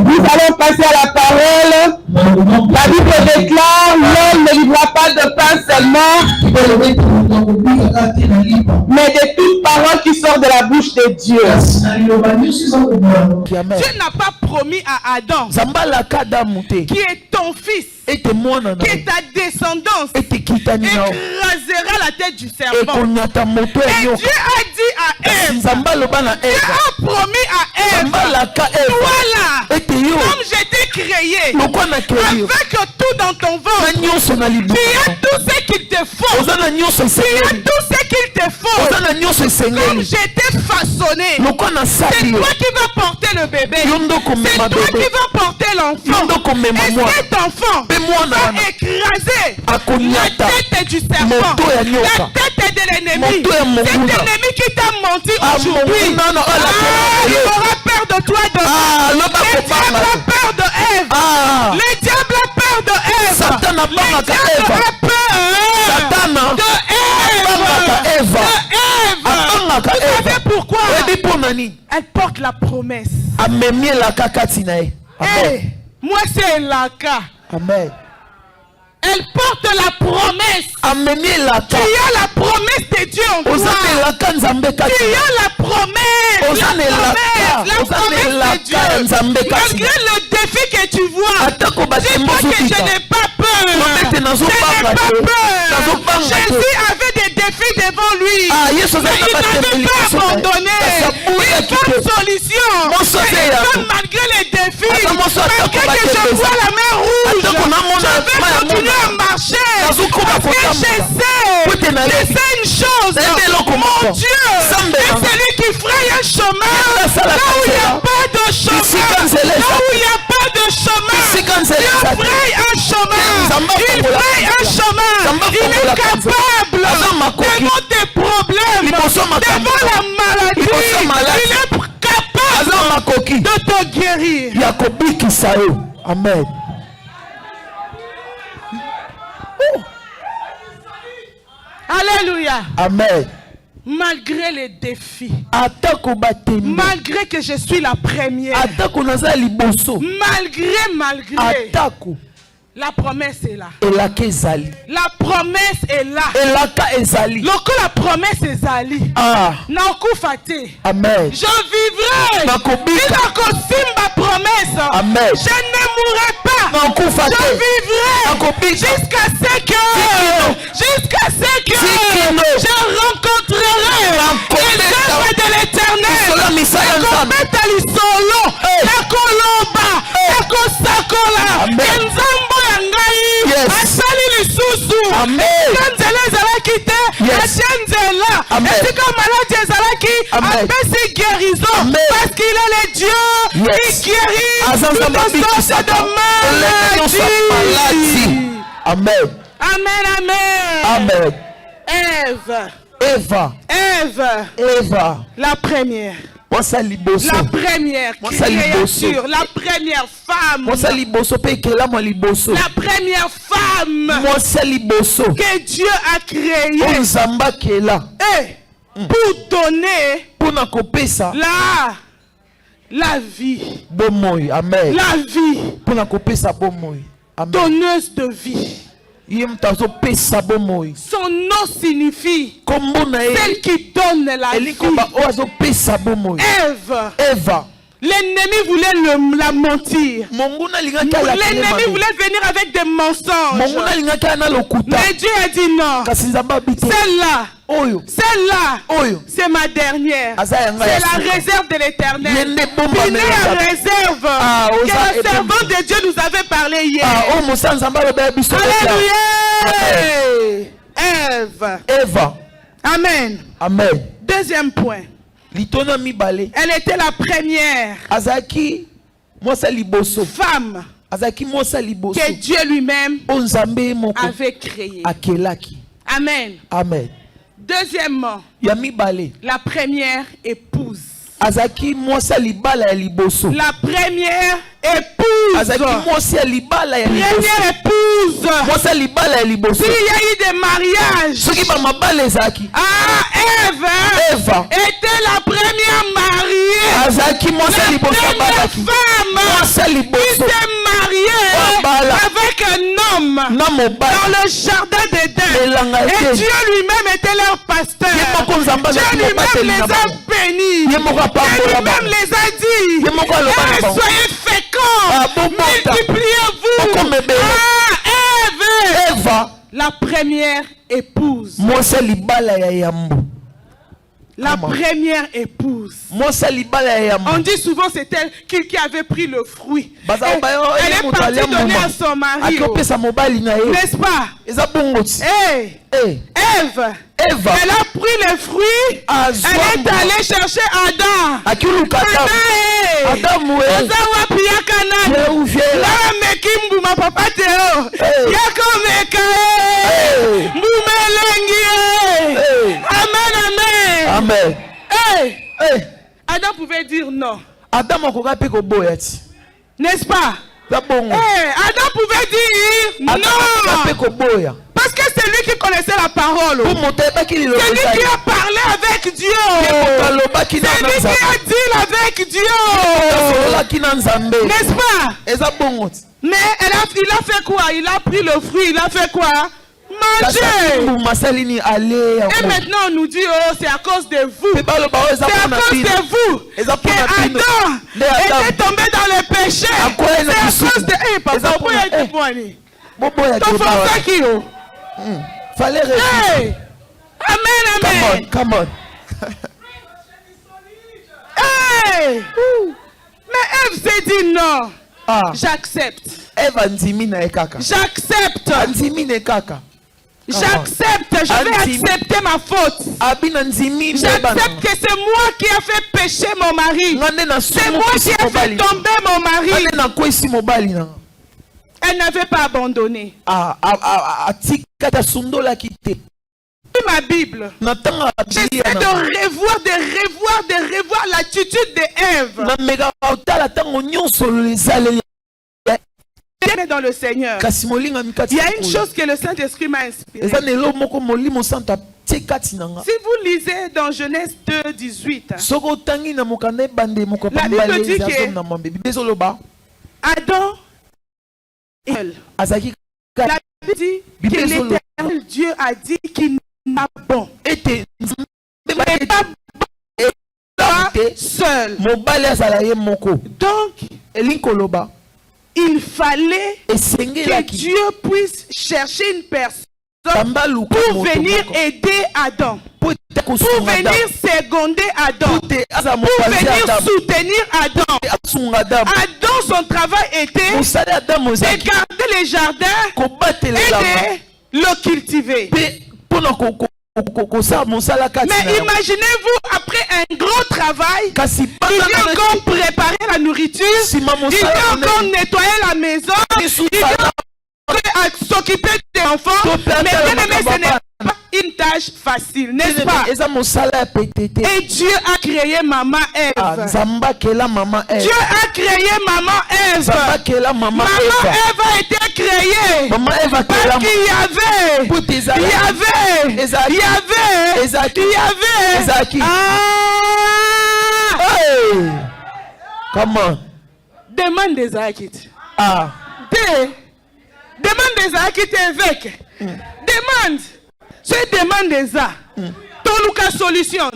Nous allons passer à la parole. La Bible déclare, l'homme ne vivra pas de pain seulement, mais de toute parole qui sort de la bouche de Dieu. Dieu n'a pas promis à Adam, qui est ton fils, qui est ta descendance, écrasera la tête du serpent. Et Dieu a dit à Ève, Dieu a promis à Ève, voilà, comme je t'ai créé, avec tout dans ton ventre, tu as tout ce qu'il te faut, tu as tout ce qu'il te faut, comme je t'ai façonné. C'est toi qui vas porter le bébé, c'est toi qui vas porter l'enfant, et cet enfant va écraser la tête du serpent, la tête de l'ennemi, cet ennemi qui t'a menti aujourd'hui. Il aura peur de toi demain. Le diable a peur de Ève. Le diable a peur de Ève. Satan a peur de Ève. Vous savez pourquoi? Elle porte la promesse. Moi c'est Laka. Amen. Elle porte la promesse. Tu as la promesse de Dieu en toi. Tu as la promesse. La promesse de Dieu. Malgré le défi que tu vois, dis pas que je n'ai pas peur. Je n'ai pas peur. Jésus avait des défis devant lui. Mais il n'avait pas abandonné. Il faut une solution. Malgré les défis, malgré que je vois la mer rouge, je vais continuer à marcher. Parce que je sais une chose. Mon Dieu est celui qui fraye un chemin là où il n'y a pas de chemin. Là où il n'y a pas de chemin. Il fraye un chemin. Il fraye un chemin. Il est capable devant tes problèmes, devant la maladie. Il est capable de te guérir. Amen. Alléluia. Amen. Malgré les défis, malgré que je suis la première, malgré, la promesse est là. La promesse est là. Lorsque la promesse est là, Amen. je vivrai. Ma promesse. Amen. Je ne mourrai pas. Je vivrai jusqu'à ce que je rencontrerai les œuvres de l'Éternel. Cometa l'isolo, la colomba, la kosakola, enzambo yangai, asali lisusu. Kanzela ezalaki te, atienzela. Et comme malade ezalaki, apesi guérison, parce qu'il est le Dieu qui guérit toutes sortes de maladies. Amen. Amen, Amen. Ève, la première. La première créature, la première femme. La première femme que Dieu a créée. Pour donner la vie. Amen. La vie. Donneuse de vie. Son nom signifie celle qui donne la vie. Ève. L'ennemi voulait la mentir. L'ennemi voulait venir avec des mensonges. Mais Dieu a dit non. Celle-là, c'est ma dernière. C'est la réserve de l'Éternel. Il est la réserve que le servant de Dieu nous avait parlé hier. Alléluia. Ève. Amen. Deuxième point. Elle était la première femme que Dieu lui-même avait créée. Amen. Deuxièmement, la première épouse. azaki mwasi libala ya liboso. La première épouse. Azaki mwasi libala ya liboso. Première épouse. Mwasi libala ya liboso. S'il y a eu des mariages. Soki ba mabala ezaki. Eva était la première mariée. Azaki mwasi liboso première femme mwasi liboso. Qui s'est mariée avec un homme dans le jardin d'Éden. Et Dieu lui-même était leur pasteur. Dieu lui-même les a bénis. Dieu lui-même les a dit, soyez féconds, multipliez-vous. Ève, la première épouse. La première épouse. On dit souvent c'est elle qui avait pris le fruit. Elle est partie donner à son mari. N'est-ce pas? Ève, elle a pris le fruit. Elle est allée chercher Adam. Amen. Adam pouvait dire non. N'est-ce pas? Adam pouvait dire non. Parce que c'est lui qui connaissait la parole. C'est lui qui a parlé avec Dieu. C'est lui qui a dit avec Dieu. N'est-ce pas? Mais il a fait quoi? Il a pris le fruit. Il a fait quoi? Manger. Et maintenant on nous dit, oh, c'est à cause de vous. C'est à cause de vous que Adam était tombé dans le péché. C'est à cause de... Hey, papa, pourquoi il a été poigné? Ton frère qui est? Fallait hey. Amen, amen. Come on. Hey. Mais Ève s'est dit non. J'accepte. J'accepte. J'accepte, je vais accepter ma faute. J'accepte que c'est moi qui ai fait pécher mon mari. C'est moi qui ai fait tomber mon mari. Elle n'avait pas abandonné. Ma Bible. J'essaie de revoir l'attitude d'Ève. Dans le Seigneur. Il y a une chose que le Saint-Esprit m'a inspiré. Si vous lisez dans Genèse 2, 18, la Bible dit que Adam et elle. La Bible dit que l'Éternel Dieu a dit qu'il n'est pas bon. Il n'est pas bon seul. Donc, il fallait que Dieu puisse chercher une personne pour venir aider Adam, pour venir seconder Adam, pour venir soutenir Adam. Adam, son travail était de garder les jardins et de le cultiver. Mais imaginez-vous, après un gros travail, il vient encore préparer la nourriture, il vient encore nettoyer la maison, il vient encore s'occuper des enfants. Mais bien aimé, ce n'est pas une tâche facile, n'est-ce pas? Et Dieu a créé maman Ève. Dieu a créé maman Ève. Maman Ève a été créée parce qu'il y avait Comment? Demande des Akit. Demande des Akit avec. Demande. C'est demande des A. Ton Lucas solution.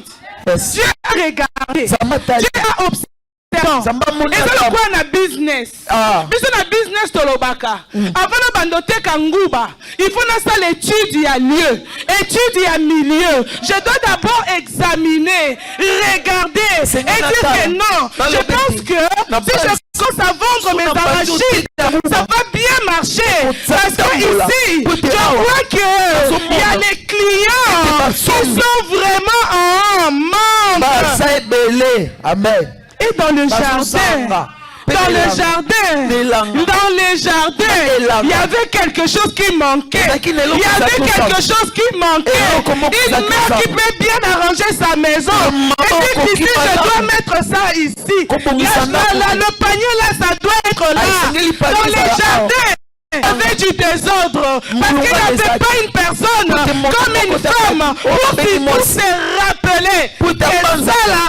Dieu a regardé. Dieu a observé. Et c'est quoi na business? Business business tolobaka. Avant de bandoter kanguba, il faut na ça l'étude à lieu, étude à milieu. Je dois d'abord examiner, regarder et dire que non. Je pense que si je commence à vendre mes arachides, ça va bien marcher. Parce que ici, je vois que il y a les clients qui sont vraiment en manque. Amen. Et dans le jardin, Dans le jardin, il y avait quelque chose qui manquait. Il y avait quelque chose qui manquait. Une mère qui peut bien arranger sa maison. Et dit ici, je dois mettre ça ici. Le panier là, ça doit être là. Dans les jardins, il y avait du désordre. Parce qu'il n'y avait pas une personne comme une femme pour se rappeler. Et ça là,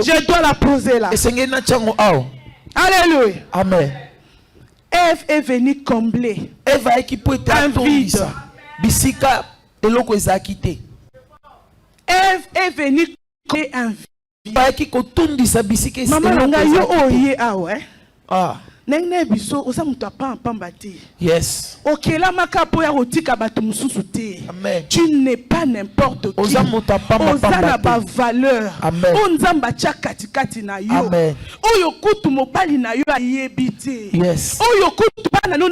je dois la poser là. Alléluia. Amen. Ève est venue combler un vide. Bisika eloko ezakite. Ève est venue combler un vide. Baiki kotundisa bisika Maman nanga yo oye awe. Ah. Nenge biso oza mutu apamba te. Yes. Okela makapo ya kotika bato mususu te. Amen. Tu n'es pas n'importe qui. Oza mutu apamba oza na ba valeur. Amen. O nzamba tia katikati na yo. Amen. Oyo kutu mobali na yo ayebi te. Yes. Oyo kutu bana no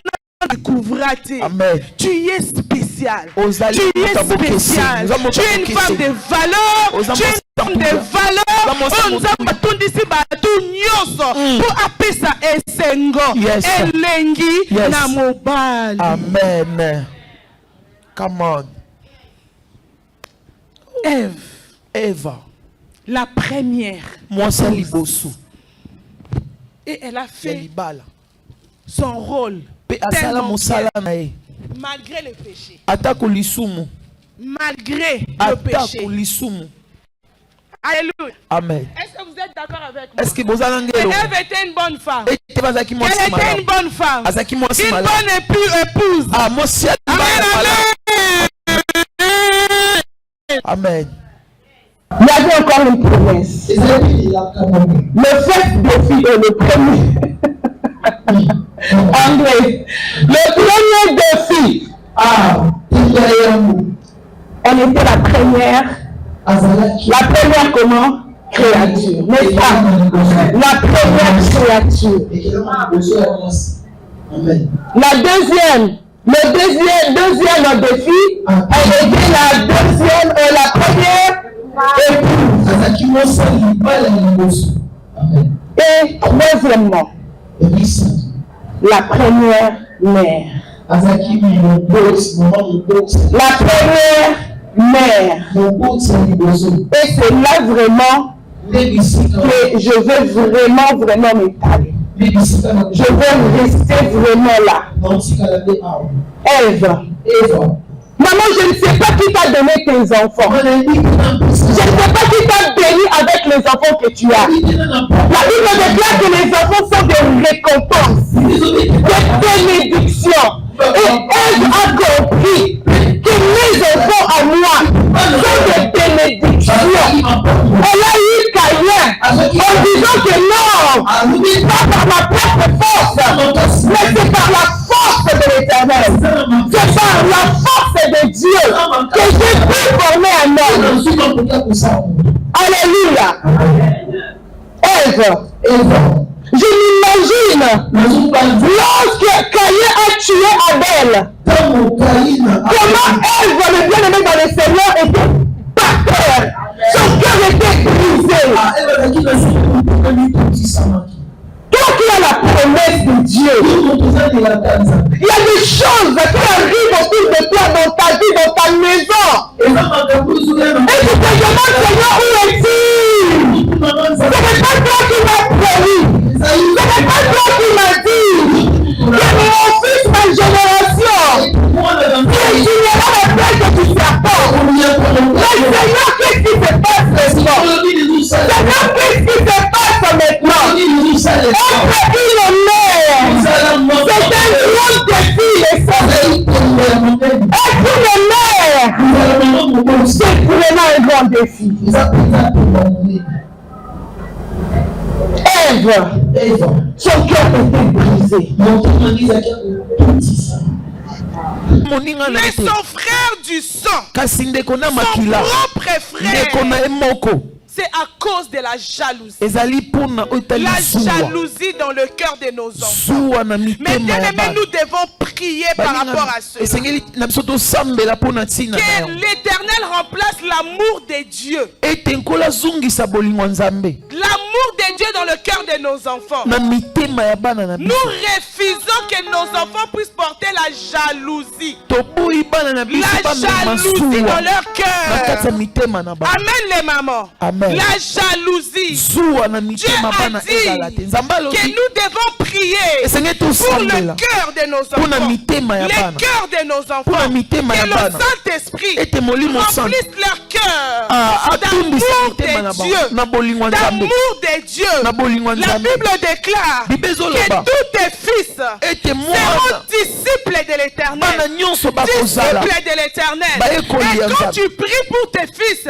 découvrir. Amen. Tu es spécial. Tu es spécial. Tu es une femme de valeur. Tu es une femme de valeur. On a tout ici tout nyoso pour appeler ça esengo. Elengi na mobali. Amen. Come on. Eva. La première. Moi c'est libosu. Et elle a fait son rôle. Malgré le péché. Malgré le péché. Alléluia. Amen. Est-ce que vous êtes d'accord avec moi? Est-ce que vous avez Ève était une bonne femme. Elle était une bonne femme. Une bonne épouse. Amen. Il y avait encore une promesse. Le fait de fille est le premier. André, le premier défi. On était la première comment? Créature, n'est-ce pas? La première créature. La deuxième, le deuxième défi, elle était la première épouse. Et troisièmement, la première mère. La première mère. Et c'est là vraiment que je veux vraiment m'étaler. Je veux rester vraiment là. Ève. Maman, je ne sais pas qui t'a donné tes enfants. Je ne sais pas qui t'a béni avec les enfants que tu as. La Bible déclare que les enfants sont des récompenses, des bénédictions. Et Ève a compris que mes enfants à moi sont des bénédictions. Elle a eu Caïn en disant que non, pas par ma propre force, mais c'est par la force de l'Éternel. C'est par la force de Dieu que j'ai pu former un homme. Alléluia. Ève. Je m'imagine lorsque Caïn a tué Abel, comment Ève, le bien-aimé dans le Seigneur, était par terre. Son cœur était brisé. Toi qui as la promesse de Dieu, il y a des choses qui arrivent autour de toi, dans ta vie, dans ta maison. Et tu te demandes, Seigneur, où est-il? Ce n'est pas toi qui m'as promis. Ce n'est pas toi qui m'as dit que mon fils, ma génération, déchirera la tête du serpent. Mais Seigneur, qu'est-ce qui se passe maintenant? Seigneur, qu'est-ce qui se passe maintenant? Être une mère, c'est un grand défi, les sœurs. Être une mère, c'est vraiment un grand défi. Ève, son cœur était brisé. Mais son frère du sang, son propre frère, c'est à cause de la jalousie. La jalousie dans le cœur de nos enfants. Mais bien aimé, nous devons prier par rapport à cela. Que l'Éternel remplace l'amour de Dieu. L'amour de Dieu dans le cœur de nos enfants. Nous refusons que nos enfants puissent porter la jalousie. La jalousie dans leur cœur. Amen les mamans. Amen. La jalousie. Dieu a dit que nous devons prier pour le cœur de nos enfants. Le cœur de nos enfants. Que le Saint-Esprit remplisse leur cœur d'amour de Dieu. La Bible déclare que tous tes fils seront disciples de l'Éternel. Disciples de l'Éternel. Et quand tu pries pour tes fils,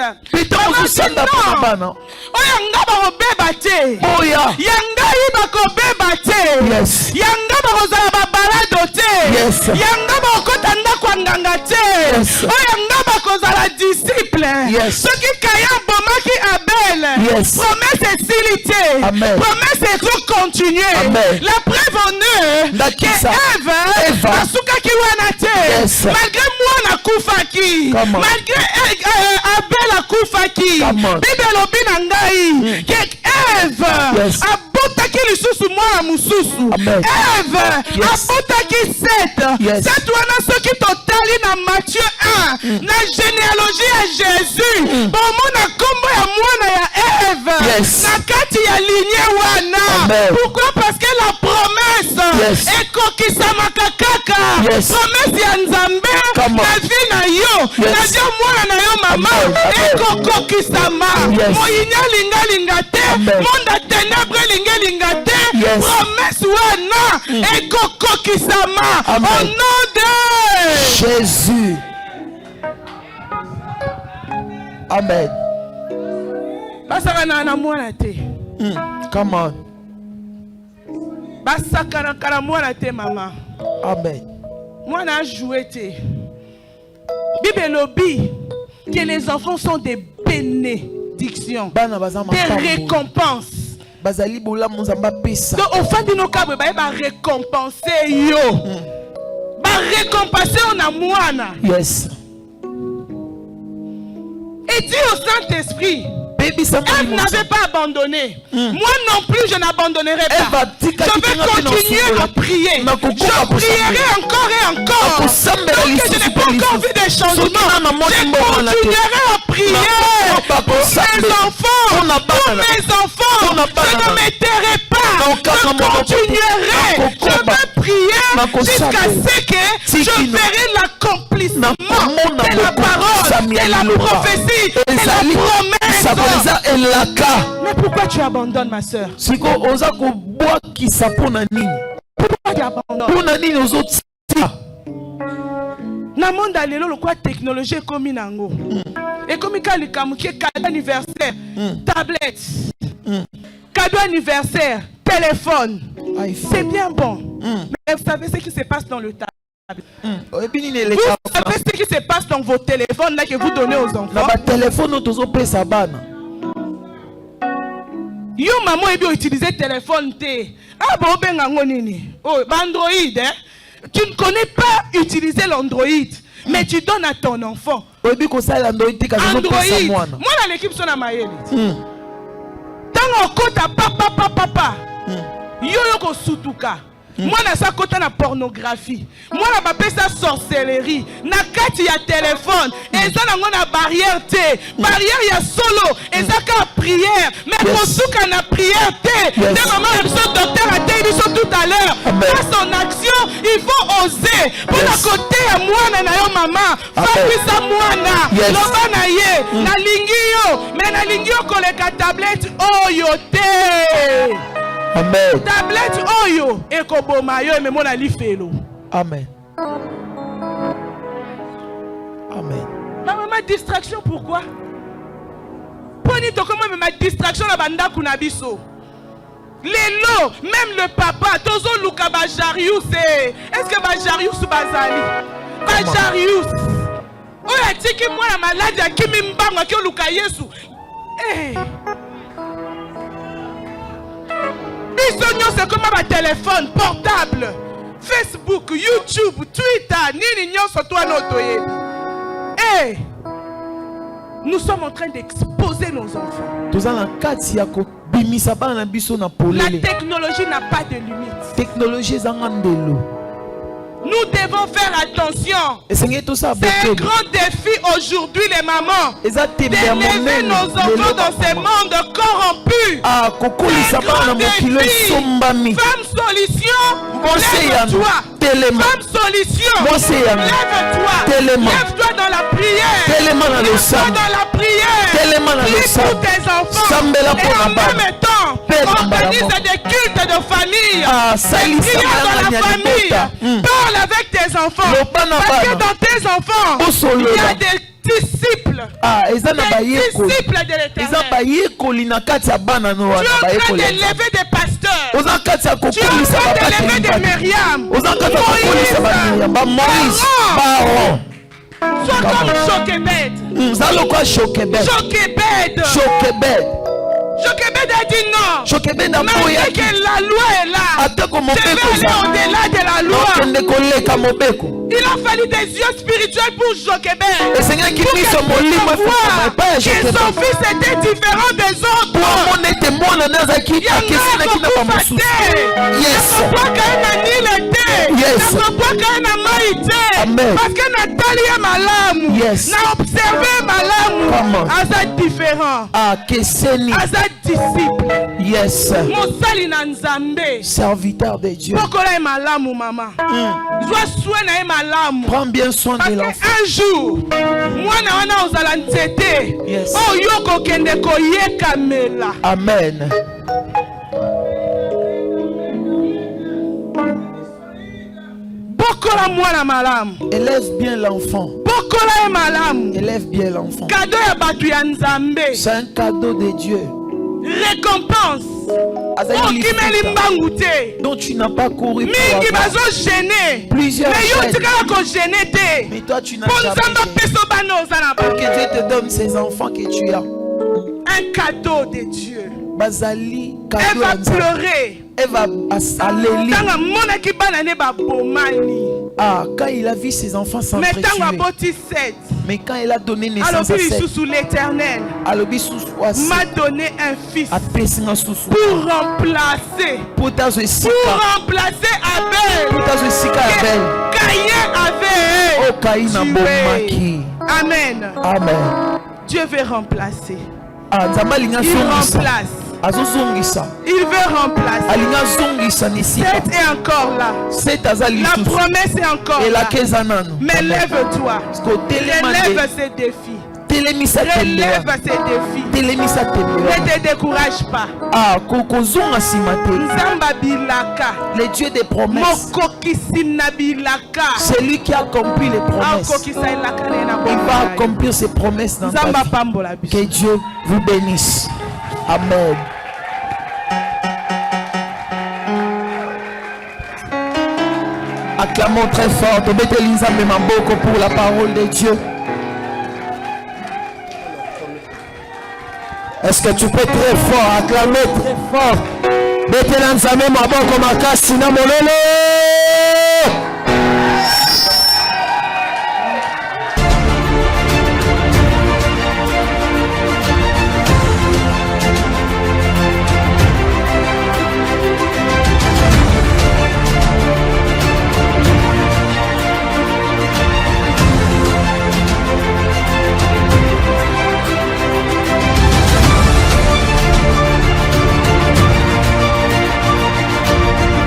promesse est silité. Promesse est continuer. La preuve en eux que Ève malgré moi na kufaki, malgré Abel a kufaki, Bible obina ngai que Ève abotaki lisusu mwana mususu. Ève abotaki Seth. Seth wana soki totali na Matthieu 1 na généalogie ya Jésus bomona kombo ya mwana ya Ève na kati ya lignée wana. Pourquoi? Parce que la promesse ekokisamaka kaka. Promesse ya Nzambe na vie na yo na dia mwana na yo mama ekokokisama. Moyinya lingalinga te, monde ténèbre lingalinga te. Promesse wana ekokokisama au nom de Jésus. Amen. Basakana na mwana te. Come on. Basakana kana mwana te mama. Amen. Mwana a joué te. Bible lobi que les enfants sont des bénédictions, des récompenses. Donc au fin de nos cas, va récompenser yo. Va récompenser on a mwana. Yes. Et dit au Saint-Esprit, elle n'avait pas abandonné. Moi non plus, je n'abandonnerai pas. Je vais continuer à prier. Je prierai encore et encore. Donc je n'ai pas encore vu des changements. Je continuerai à prier pour mes enfants. Pour mes enfants. Je ne m'éterai pas. Je continuerai. Je vais prier jusqu'à ce que je verrai l'accomplissement de la parole, de la prophétie, de la promesse. Mais pourquoi tu abandonnes, ma soeur? Pourquoi tu abandonnes? Na monde alelo le quoi technologie comme nango. Et comme il cadeau anniversaire, tablette, cadeau anniversaire, téléphone. C'est bien bon. Mais vous savez ce qui se passe dans le tablette. Vous savez ce qui se passe dans vos téléphones là que vous donnez aux enfants. Yo maman et bien utiliser téléphone t. Ah bon benga ngonini. Oh Android hein. Tu ne connais pas utiliser l'Android, mais tu donnes à ton enfant. Android. Moi dans l'équipe son à Maël. Tant on compte à papa. Yo ko sutuka. Moi na sa kota na pornographie. Moi na ba pesa sorcellerie. Na kati ya téléphone. Et ça na ngona barrière té. Barrière ya solo. Et ça ka prière. Mais pour souka na prière té. Des mamans le docteur a dit tout à l'heure. Dans son action, il faut oser. Pour la côté ya moi na yo maman. Fapisa moi na. Loba na ye. Na lingi yo. Mais na lingi yo koleka tablette oyo té. Amen. Tablette oyo ekoboma yo ememona lifelo. Amen. Amen. Ma distraction pourquoi? Poni to comment ma distraction la banda kunabiso. Lelo même le papa tozo luka ba Jarius est-ce que ba Jarius bazali? Ba Jarius. Oya tiki moi la malade ya kimi mbango ki luka Yesu. Hey. C'est comme un téléphone portable, Facebook, YouTube, Twitter, nini nyonso toi notoye. Hey, nous sommes en train d'exposer nos enfants. La technologie n'a pas de limite. Technologie zangandelo. Nous devons faire attention. C'est un grand défi aujourd'hui, les mamans, d'élever nos enfants dans ce monde corrompu. C'est un grand défi. Femme solution, lève-toi. Femme solution, lève-toi. Lève-toi dans la prière. Lève-toi dans la prière. Prie pour tes enfants. Et en même temps, organise des cultes de famille. Des prières dans la famille. Parle avec tes enfants. Parce que dans tes enfants, il y a des disciples. Des disciples de l'Éternel. Tu es en train d'élever des pasteurs. Tu es en train d'élever des Myriam. Moïse. Sois comme Jochebed. Jochebed a dit non. Malgré que la loi est là, je vais aller au-delà de la loi. Il a fallu des yeux spirituels pour Jochebed. Pour qu'elle puisse voir que son fils était différent des autres. Il y en a beaucoup faté. Ne faut pas qu'un anil était. Ne faut pas qu'un amant était. Parce que Nathalie est malam. N'a observé malam. Azad différent. Azad disciple. Yes. Mosali na Nzambe. Serviteur de Dieu. Pokola malamu mama. Prends bien soin de l'enfant. Un jour, moi na ozala nzete. Yes. Oh yoko kende koyeka mela. Amen. Pokola mwana malamu. Élève bien l'enfant. Pokola malamu. Élève bien l'enfant. Cadeau ya batu ya Nzambe. C'est un cadeau de Dieu. Récompense. dont tu n'as pas couru pour avoir. Plusieurs chaînes. Mais toi tu n'as jamais gêné. Pour que Dieu te donne ces enfants que tu as. Un cadeau de Dieu. Bazali, elle va pleurer. Elle va aller. Ah, quand il a vu ses enfants s'entretuer. Mais quand il a donné naissance à l'Éternel m'a donné un fils pour remplacer Abel. Caïn avait tué. Amen. Dieu veut remplacer. Il remplace. Il veut remplacer. Cette est encore là. La promesse est encore là. Mais lève-toi. Relève ces défis. Relève ces défis. Ne te décourage pas. Le Dieu des promesses. C'est lui qui a accompli les promesses. Il va accomplir ses promesses dans ta vie. Que Dieu vous bénisse. Amen. Acclamons très fort. Pour la parole de Dieu. Est-ce que tu peux très fort acclamer très fort?